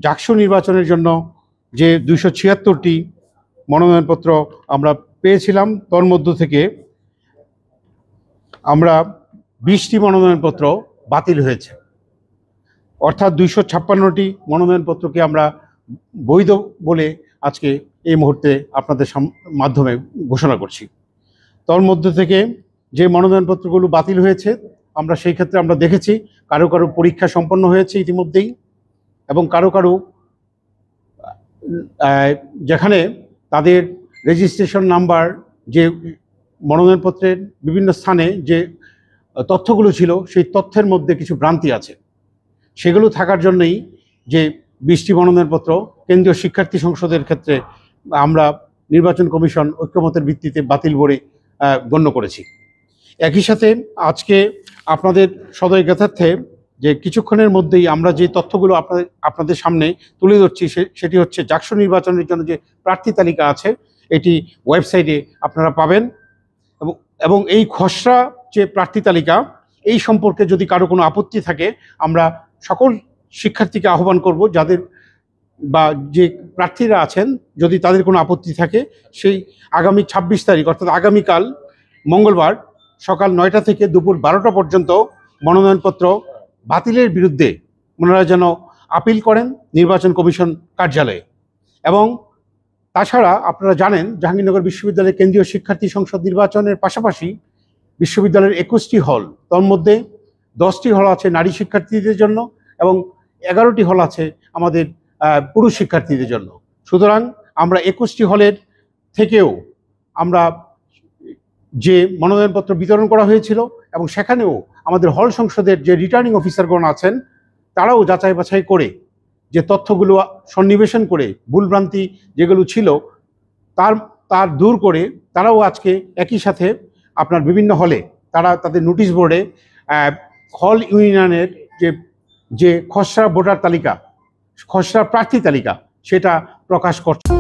জাকসু নির্বাচনের জন্য যে 276টি মনোনয়নপত্র আমরা পেয়েছিলাম, তার মধ্য থেকে আমরা 20টি মনোনয়নপত্র বাতিল হয়েছে, অর্থাৎ 256টি মনোনয়নপত্রকে আমরা বৈধ বলে আজকে এই মুহূর্তে আপনাদের মাধ্যমে ঘোষণা করছি। তার মধ্যে থেকে যে মনোনয়নপত্রগুলো বাতিল হয়েছে আমরা সেই ক্ষেত্রে আমরা দেখেছি কারো কারো পরীক্ষা সম্পন্ন হয়েছে ইতিমধ্যেই, এবং কারো কারো যেখানে তাদের রেজিস্ট্রেশন নাম্বার, যে মনোনয়নপত্রের বিভিন্ন স্থানে যে তথ্যগুলো ছিল সেই তথ্যের মধ্যে কিছু ভ্রান্তি আছে, সেগুলো থাকার জন্যই যে 20টি মনোনয়নপত্র কেন্দ্রীয় শিক্ষার্থী সংসদের ক্ষেত্রে আমরা নির্বাচন কমিশন ঐক্যমতের ভিত্তিতে বাতিল বলে গণ্য করেছি। একই সাথে আজকে আপনাদের সদয় জ্ঞাতার্থে যে কিছুক্ষণের মধ্যেই আমরা যে তথ্যগুলো আপনাদের সামনে তুলে ধরছি সেটি হচ্ছে জাকসু নির্বাচনের জন্য যে প্রার্থী তালিকা আছে এটি ওয়েবসাইটে আপনারা পাবেন, এবং এই খসড়া যে প্রার্থী তালিকা এই সম্পর্কে যদি কারো কোনো আপত্তি থাকে আমরা সকল শিক্ষার্থীকে আহ্বান করব, যাদের বা যে প্রার্থীরা আছেন যদি তাদের কোনো আপত্তি থাকে সেই আগামী 26 তারিখ অর্থাৎ আগামীকাল মঙ্গলবার সকাল 9টা থেকে দুপুর 12টা পর্যন্ত মনোনয়নপত্র বাতিলের বিরুদ্ধে ওনারা যেন আপিল করেন নির্বাচন কমিশন কার্যালয়ে। এবং তাছাড়া আপনারা জানেন জাহাঙ্গীরনগর বিশ্ববিদ্যালয়ের কেন্দ্রীয় শিক্ষার্থী সংসদ নির্বাচনের পাশাপাশি বিশ্ববিদ্যালয়ের 21টি হল, তার মধ্যে 10টি হল আছে নারী শিক্ষার্থীদের জন্য এবং 11টি হল আছে আমাদের পুরুষ শিক্ষার্থীদের জন্য। সুতরাং আমরা 21টি হলের থেকেও আমরা যে মনোনয়নপত্র বিতরণ করা হয়েছিল এবং সেখানেও আমাদের হল সংসদের যে রিটার্নিং অফিসারগণ আছেন তারাও যাচাই বাছাই করে যে তথ্যগুলো সন্নিবেশন করে ভুলভ্রান্তি যেগুলো ছিল তার দূর করে তারাও আজকে একই সাথে আপনার বিভিন্ন হলে তারা তাদের নোটিশ বোর্ডে হল ইউনিয়নের যে খসড়া ভোটার তালিকা, খসড়া প্রার্থী তালিকা সেটা প্রকাশ করছে।